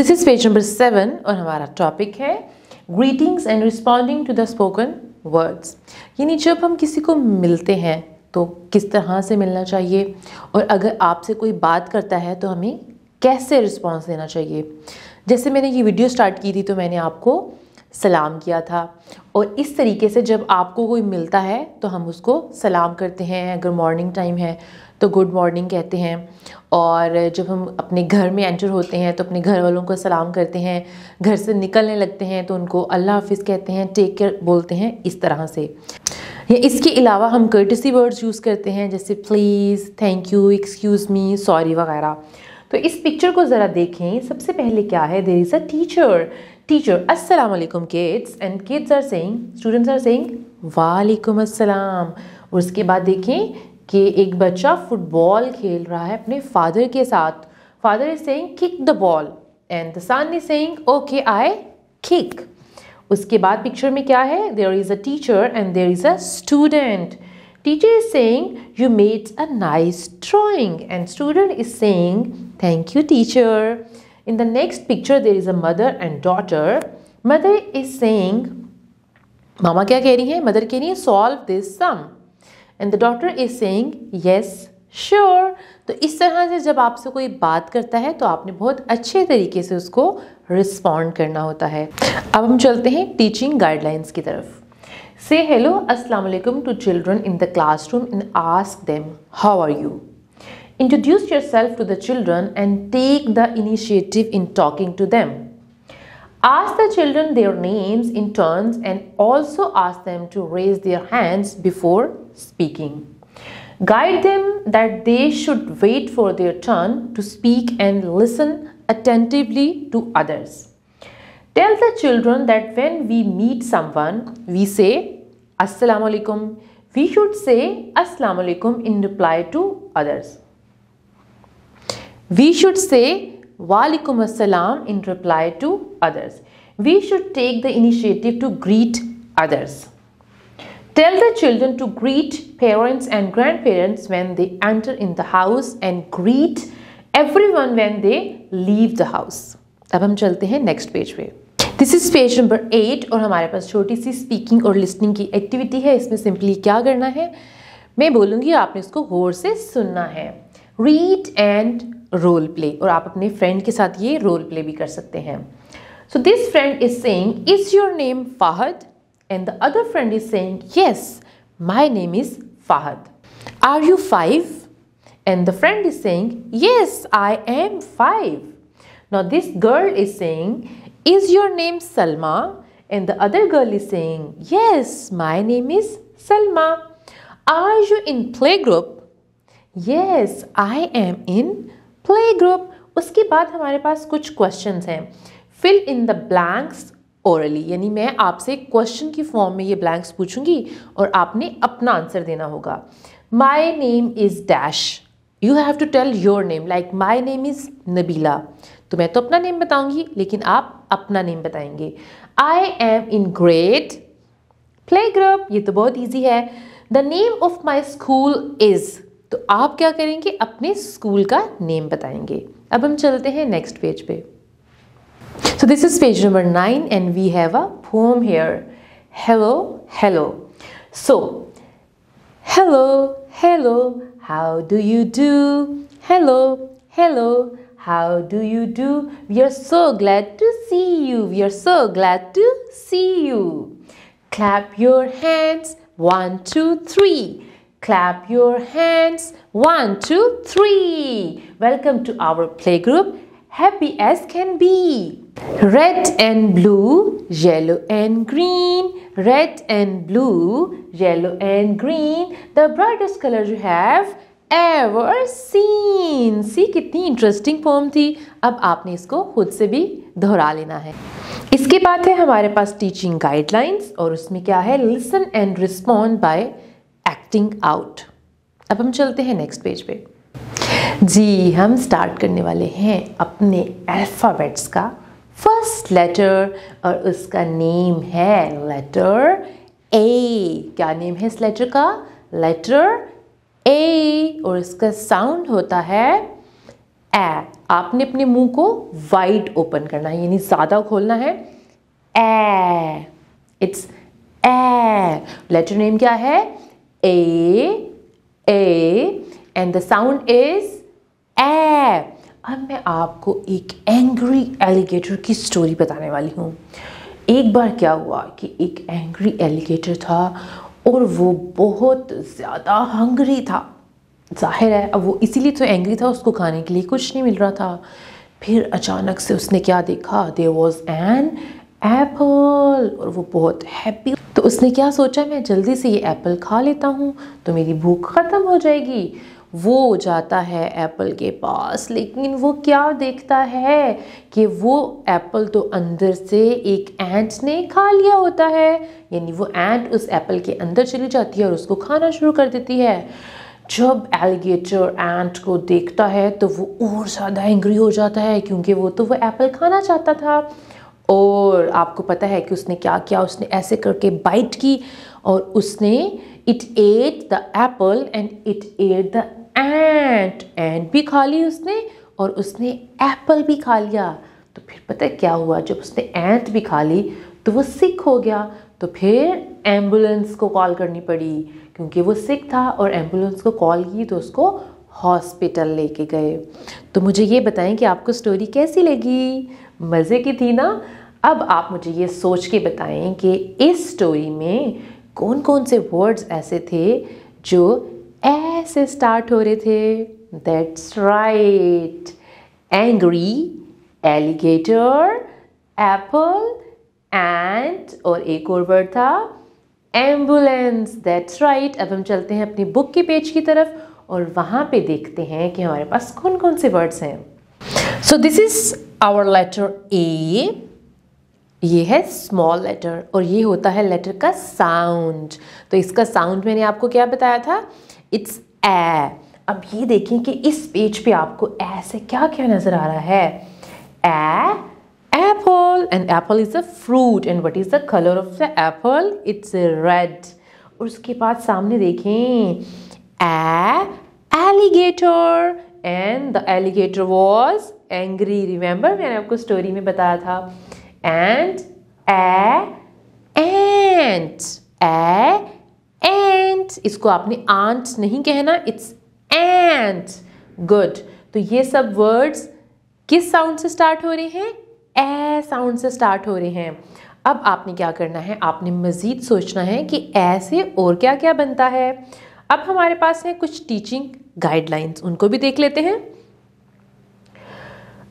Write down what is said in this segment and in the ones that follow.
This is page number 7 और हमारा topic है greetings and responding to the spoken words. यानी जब हम किसी को मिलते हैं तो किस तरह से मिलना चाहिए, और अगर आपसे कोई बात करता है तो हमें कैसे रिस्पॉन्स देना चाहिए। जैसे मैंने ये वीडियो स्टार्ट की थी तो मैंने आपको सलाम किया था, और इस तरीके से जब आपको कोई मिलता है तो हम उसको सलाम करते हैं। अगर मॉर्निंग टाइम है तो गुड मॉर्निंग कहते हैं, और जब हम अपने घर में एंटर होते हैं तो अपने घर वालों को सलाम करते हैं। घर से निकलने लगते हैं तो उनको अल्लाह हाफिज़ कहते हैं, टेक केयर बोलते हैं, इस तरह से। या इसके अलावा हम कर्टेसी वर्ड्स यूज़ करते हैं जैसे please, thank you, excuse me, sorry वगैरह। तो इस पिक्चर को ज़रा देखें। सबसे पहले क्या है, देयर इज़ अ टीचर अस्सलाम वालेकुम kids, and kids are saying, students are saying वालेकुम अस्सलाम। और उसके बाद देखें कि एक बच्चा फुटबॉल खेल रहा है अपने फादर के साथ। Father is saying kick the ball and the son is saying okay I kick. उसके बाद पिक्चर में क्या है, there is a teacher and there is a student. Teacher is saying you made a nice drawing, and student is saying thank you teacher. In the next picture there is a mother and daughter. Mother is saying, मामा क्या कह रही है, mother कह रही है solve this sum, and the daughter is saying yes sure. तो इस तरह से जब आपसे कोई बात करता है तो आपने बहुत अच्छे तरीके से उसको रिस्पॉन्ड करना होता है। अब हम चलते हैं टीचिंग गाइडलाइंस की तरफ। Say hello, assalamu alaikum to children in the classroom and ask them, how are you? Introduce yourself to the children and take the initiative in talking to them. Ask the children their names in turns and also ask them to raise their hands before speaking. Guide them that they should wait for their turn to speak and listen attentively to others. Tell the children that when we meet someone, we say Assalamu alaikum. We should say Assalamu alaikum in reply to others. We should say Walaikum Assalam in reply to others. We should take the initiative to greet others. Tell the children to greet parents and grandparents when they enter in the house and greet everyone when they leave the house. अब हम चलते हैं next page पे। This is page number 8 और हमारे पास छोटी सी speaking और listening की एक्टिविटी है। इसमें सिंपली क्या करना है, मैं बोलूँगी, आपने इसको गौर से सुनना है। रीड एंड रोल प्ले, और आप अपने फ्रेंड के साथ ये रोल प्ले भी कर सकते हैं। So this friend is saying is your name Fahad, and the other friend is saying yes my name is Fahad. Are you 5? And the friend is saying yes I am 5. Now this girl is saying, is your name Salma? And the other girl is saying, yes, my name is Salma. Are you in playgroup? Yes, I am in playgroup. उसके बाद हमारे पास कुछ questions हैं। Fill in the blanks orally, यानी मैं आपसे question की form में ये ब्लैंक्स पूछूंगी और आपने अपना आंसर देना होगा। My name is dash. You have to tell your name, like my name is Nabila. तो मैं तो अपना नेम बताऊंगी लेकिन आप अपना नेम बताएंगे। I am in grade playgroup, ये तो बहुत इजी है। The name of my school is, तो आप क्या करेंगे, अपने स्कूल का नेम बताएंगे। अब हम चलते हैं नेक्स्ट पेज पे। So this is page number 9 and we have a poem here. Hello, hello. So, hello, hello, how do you do? Hello, hello, how do you do? We are so glad to see you. We are so glad to see you. Clap your hands. 1, 2, 3. Clap your hands. 1, 2, 3. Welcome to our playgroup. Happy as can be. Red and blue, yellow and green. Red and blue, yellow and green. The brightest color you have ever seen. सी कितनी interesting pome थी। अब आपने इसको खुद से भी दोहरा लेना है। इसके बाद है हमारे पास टीचिंग गाइडलाइंस, और उसमें क्या है, listen and respond bye acting out. अब हम चलते हैं नेक्स्ट पेज पे। जी, हम स्टार्ट करने वाले हैं अपने अल्फ़ाबेट्स का फर्स्ट लेटर, और उसका नेम है लेटर ए। क्या नेम है इस लेटर का, लेटर ए, और इसका साउंड होता है ए, आपने अपने मुंह को वाइड ओपन करना है, यानी ज़्यादा खोलना है। ए, इट्स ए। लेटर नेम क्या है? A and the sound is a. अब मैं आपको एक एंग्री एलिगेटर की स्टोरी बताने वाली हूँ। एक बार क्या हुआ कि एक एंग्री एलिगेटर था और वो बहुत ज़्यादा हंग्री था। जाहिर है अब वो इसीलिए तो एंग्री था, उसको खाने के लिए कुछ नहीं मिल रहा था। फिर अचानक से उसने क्या देखा? देयर वॉज एन एप्पल, और वो बहुत हैप्पी। तो उसने क्या सोचा, मैं जल्दी से ये एप्पल खा लेता हूँ तो मेरी भूख ख़त्म हो जाएगी। वो जाता है एप्पल के पास, लेकिन वो क्या देखता है कि वो एप्पल तो अंदर से एक एंट ने खा लिया होता है, यानी वो एंट उस एप्पल के अंदर चली जाती है और उसको खाना शुरू कर देती है। जब एलिगेटर एंट को देखता है तो वो और ज़्यादा एंग्री हो जाता है, क्योंकि वो एप्पल खाना चाहता था। और आपको पता है कि उसने क्या किया? उसने ऐसे करके बाइट की और उसने it ate the apple and it ate the ant. Ant भी खा ली उसने और उसने एप्पल भी खा लिया। तो फिर पता है क्या हुआ? जब उसने एंट भी खा ली तो वो सिक हो गया। तो फिर एम्बुलेंस को कॉल करनी पड़ी, क्योंकि वो सिक था, और एम्बुलेंस को कॉल की तो उसको हॉस्पिटल लेके गए। तो मुझे ये बताएं कि आपको स्टोरी कैसी लगी? मज़े की थी ना? अब आप मुझे ये सोच के बताएं कि इस स्टोरी में कौन कौन से वर्ड्स ऐसे थे जो ऐसे स्टार्ट हो रहे थे? That's right, angry, alligator, apple, ant, और एक और वर्ड था एम्बुलेंस। That's right. अब हम चलते हैं अपनी बुक के पेज की तरफ और वहाँ पे देखते हैं कि हमारे पास कौन कौन से वर्ड्स हैं। So this is our letter A. ये है स्मॉल लेटर और ये होता है लेटर का साउंड। तो इसका साउंड मैंने आपको क्या बताया था? It's a. अब ये देखें कि इस पेज पे आपको ए से क्या क्या नजर आ रहा है? ए, apple, and apple is a fruit, and what is the color of the apple? It's red. और उसके बाद सामने देखें, alligator, and the alligator was angry. Remember मैंने आपको स्टोरी में बताया था। And ant, इसको आपने aunt नहीं कहना, it's ant. Good. तो ये सब वर्ड्स किस साउंड से स्टार्ट हो रहे हैं? ए साउंड से स्टार्ट हो रहे हैं। अब आपने क्या करना है? आपने मज़ीद सोचना है कि ए से और क्या क्या बनता है। अब हमारे पास है कुछ टीचिंग गाइडलाइंस, उनको भी देख लेते हैं।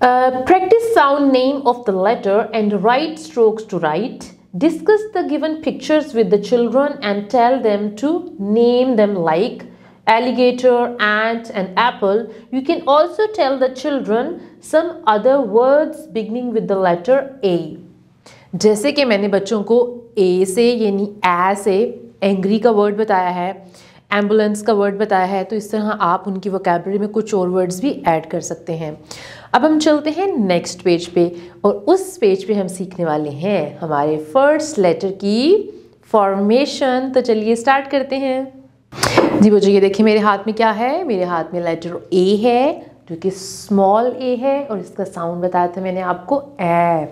Practice sound name of the letter and write strokes to write. Discuss the given pictures with the children and tell them to name them like alligator, ant, and apple. You can also tell the children some other words beginning with the letter A. जैसे कि मैंने बच्चों को A से यानी A से angry का word बताया है, एम्बुलेंस का वर्ड बताया है, तो इस तरह आप उनकी वोकैबुलरी में कुछ और वर्ड्स भी ऐड कर सकते हैं। अब हम चलते हैं नेक्स्ट पेज पे और उस पेज पे हम सीखने वाले हैं हमारे फर्स्ट लेटर की फॉर्मेशन। तो चलिए स्टार्ट करते हैं। जी बच्चों, ये देखिए मेरे हाथ में क्या है? मेरे हाथ में लेटर ए है जो कि स्मॉल ए है और इसका साउंड बताया था मैंने आपको ए।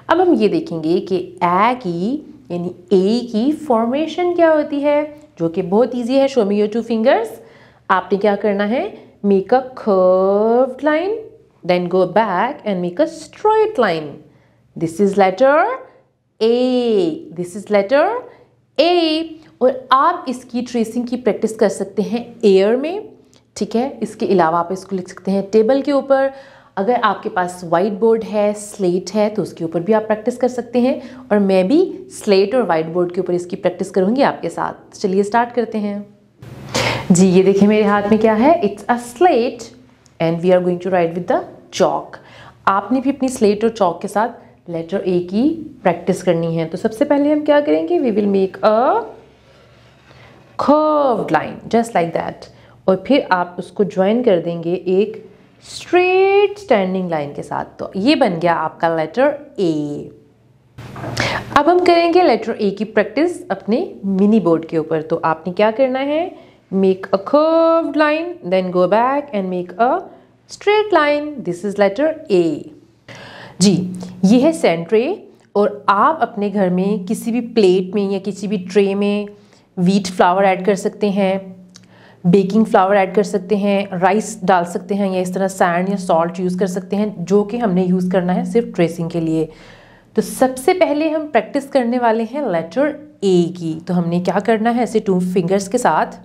अब हम ये देखेंगे कि ए की यानी ए की फॉर्मेशन क्या होती है, जो कि बहुत ईजी है। Show me your two fingers. आपने क्या करना है? Make a curved line, then go back and make a straight line. This is letter A. This is letter A. और आप इसकी ट्रेसिंग की प्रैक्टिस कर सकते हैं एयर में, ठीक है। इसके अलावा आप इसको लिख सकते हैं टेबल के ऊपर। अगर आपके पास वाइट बोर्ड है, स्लेट है, तो उसके ऊपर भी आप प्रैक्टिस कर सकते हैं। और मैं भी स्लेट और वाइट बोर्ड के ऊपर इसकी प्रैक्टिस करूँगी आपके साथ। चलिए स्टार्ट करते हैं। जी ये देखिए मेरे हाथ में क्या है? It's a slate and we are going to write with the chalk. आपने भी अपनी स्लेट और चॉक के साथ लेटर ए की प्रैक्टिस करनी है। तो सबसे पहले हम क्या करेंगे? We will make a curved line just like that, और फिर आप उसको ज्वाइन कर देंगे एक स्ट्रेट स्टैंडिंग लाइन के साथ। तो ये बन गया आपका लेटर ए। अब हम करेंगे लेटर ए की प्रैक्टिस अपने मिनी बोर्ड के ऊपर। तो आपने क्या करना है? Make a curved line, then go back and make a straight line. This is letter A. जी, ये है सैंड ट्रे और आप अपने घर में किसी भी प्लेट में या किसी भी ट्रे में व्हीट फ्लावर ऐड कर सकते हैं, बेकिंग फ्लावर ऐड कर सकते हैं, राइस डाल सकते हैं या इस तरह सैंड या सॉल्ट यूज़ कर सकते हैं, जो कि हमने यूज़ करना है सिर्फ ट्रेसिंग के लिए। तो सबसे पहले हम प्रैक्टिस करने वाले हैं लेटर ए की। तो हमने क्या करना है, ऐसे 2 फिंगर्स के साथ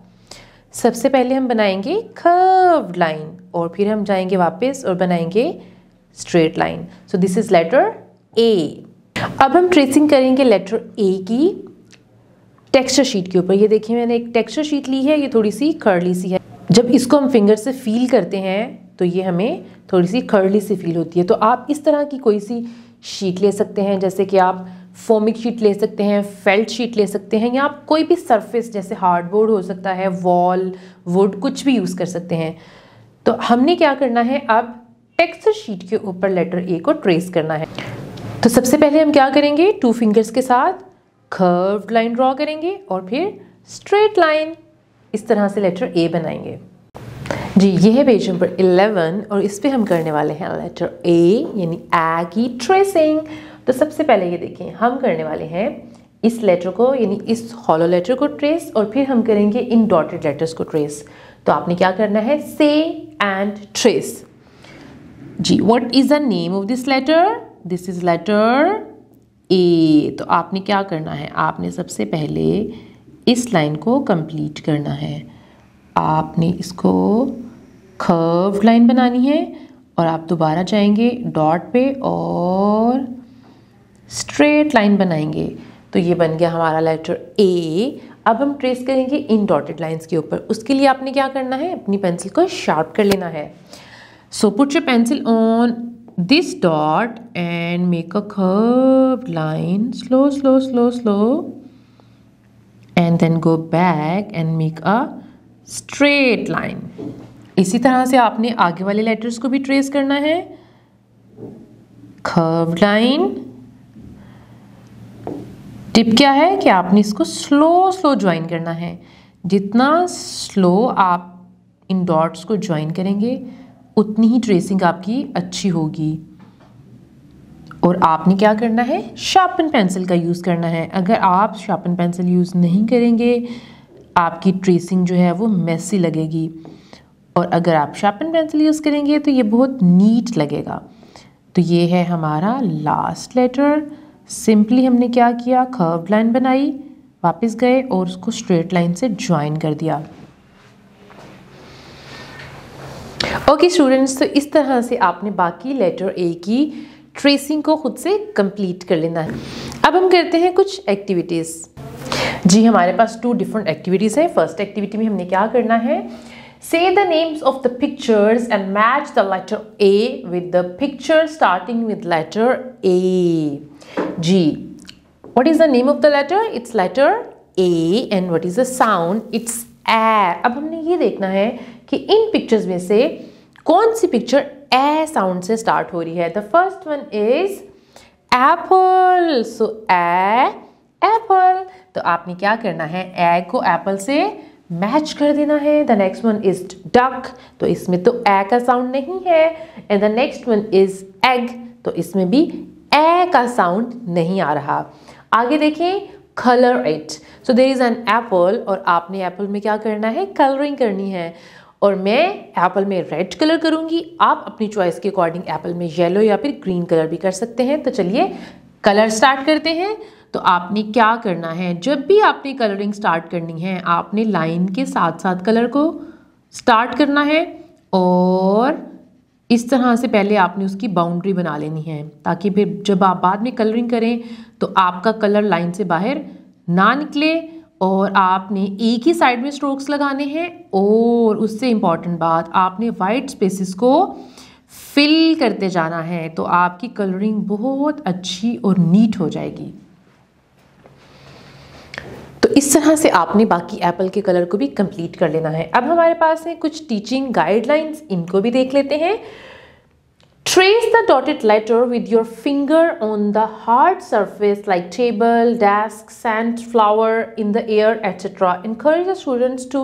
सबसे पहले हम बनाएंगे कर्व्ड लाइन और फिर हम जाएंगे वापस और बनाएंगे straight line. So this is letter A. अब हम ट्रेसिंग करेंगे लेटर ए की टेक्सचर शीट के ऊपर। ये देखिए मैंने एक टेक्सचर शीट ली है, ये थोड़ी सी कर्ली सी है। जब इसको हम फिंगर से फील करते हैं तो ये हमें थोड़ी सी कर्ली सी फील होती है। तो आप इस तरह की कोई सी शीट ले सकते हैं, जैसे कि आप फोमिक शीट ले सकते हैं, फेल्ट शीट ले सकते हैं, या आप कोई भी सरफेस जैसे हार्डबोर्ड हो सकता है, वॉल, वुड, कुछ भी यूज़ कर सकते हैं। तो हमने क्या करना है, अब टेक्सचर शीट के ऊपर लेटर ए को ट्रेस करना है। तो सबसे पहले हम क्या करेंगे, 2 फिंगर्स के साथ कर्व्ड लाइन ड्रॉ करेंगे और फिर स्ट्रेट लाइन, इस तरह से लेटर ए बनाएंगे। जी, ये है पेज नंबर 11 और इस पे हम करने वाले हैं लेटर ए यानी ए की ट्रेसिंग। तो सबसे पहले ये देखें, हम करने वाले हैं इस लेटर को यानी इस हॉलो लेटर को ट्रेस और फिर हम करेंगे इन डॉटेड लेटर्स को ट्रेस। तो आपने क्या करना है, से एंड ट्रेस। जी, what is the name of this letter? This is letter A. तो आपने क्या करना है, आपने सबसे पहले इस लाइन को कंप्लीट करना है। आपने इसको कर्व लाइन बनानी है और आप दोबारा जाएंगे डॉट पे और स्ट्रेट लाइन बनाएंगे। तो ये बन गया हमारा लेटर ए। अब हम ट्रेस करेंगे इन डॉटेड लाइंस के ऊपर। उसके लिए आपने क्या करना है, अपनी पेंसिल को शार्प कर लेना है। So put your pencil on this dot and make a curved line, slow slow slow slow, and then go back and make a straight line. इसी तरह से आपने आगे वाले लेटर्स को भी ट्रेस करना है। कर्व्ड लाइन, टिप क्या है कि आपने इसको स्लो स्लो ज्वाइन करना है। जितना स्लो आप इन डॉट्स को ज्वाइन करेंगे उतनी ही ट्रेसिंग आपकी अच्छी होगी। और आपने क्या करना है, शार्पन पेंसिल का यूज़ करना है। अगर आप शार्पन पेंसिल यूज़ नहीं करेंगे आपकी ट्रेसिंग जो है वो मेसी लगेगी, और अगर आप शार्पन पेंसिल यूज़ करेंगे तो ये बहुत नीट लगेगा। तो ये है हमारा लास्ट लेटर। सिंपली हमने क्या किया, कर्व्ड लाइन बनाई, वापस गए और उसको स्ट्रेट लाइन से ज्वाइन कर दिया। ओके स्टूडेंट्स, तो इस तरह से आपने बाकी लेटर ए की ट्रेसिंग को खुद से कंप्लीट कर लेना है। अब हम करते हैं कुछ एक्टिविटीज़। जी, हमारे पास 2 डिफरेंट एक्टिविटीज़ हैं। फर्स्ट एक्टिविटी में हमने क्या करना है, say the names of the pictures and match the letter A with the picture starting with letter A. G. What is the name of the letter? It's letter A. And what is the sound? It's A. अब हमने ये देखना है कि इन pictures में से कौन सी picture A sound से स्टार्ट हो रही है। The first one is apple. So A, apple. तो आपने क्या करना है, A को apple से मैच कर देना है। The next one is duck, तो इसमें तो ए का साउंड नहीं है। And the next one is egg, तो इसमें भी ए का साउंड नहीं आ रहा। आगे देखें, colour it. So there is an apple और आपने एप्पल में क्या करना है, कलरिंग करनी है। और मैं एप्पल में रेड कलर करूंगी, आप अपनी चॉइस के अकॉर्डिंग एप्पल में येलो या फिर ग्रीन कलर भी कर सकते हैं। तो चलिए कलर स्टार्ट करते हैं। तो आपने क्या करना है, जब भी आपने कलरिंग स्टार्ट करनी है आपने लाइन के साथ साथ कलर को स्टार्ट करना है और इस तरह से पहले आपने उसकी बाउंड्री बना लेनी है, ताकि फिर जब आप बाद में कलरिंग करें तो आपका कलर लाइन से बाहर ना निकले। और आपने एक ही साइड में स्ट्रोक्स लगाने हैं। और उससे इम्पॉर्टेंट बात, आपने वाइट स्पेसेस को फिल करते जाना है, तो आपकी कलरिंग बहुत अच्छी और नीट हो जाएगी। तो इस तरह से आपने बाकी एप्पल के कलर को भी कंप्लीट कर लेना है। अब हमारे पास है कुछ टीचिंग गाइडलाइंस, इनको भी देख लेते हैं। Trace the dotted letter with your finger on the hard surface like table, desk, sand, flower, in the air, etc. Encourage the students to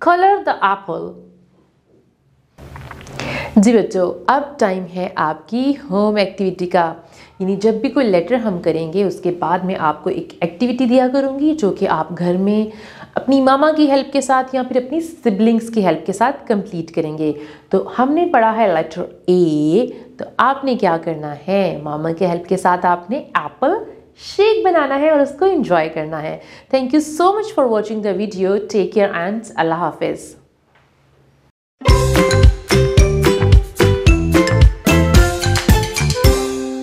color the apple. जी बच्चों, अब टाइम है आपकी होम एक्टिविटी का। यानी जब भी कोई लेटर हम करेंगे उसके बाद में आपको एक एक्टिविटी दिया करूँगी जो कि आप घर में अपनी मामा की हेल्प के साथ या फिर अपनी सिबलिंग्स की हेल्प के साथ कंप्लीट करेंगे। तो हमने पढ़ा है लेटर ए, तो आपने क्या करना है, मामा की हेल्प के साथ आपने एप्पल शेक बनाना है और उसको एंजॉय करना है। Thank you so much for watching the video. Take care and अल्लाह हाफिज़।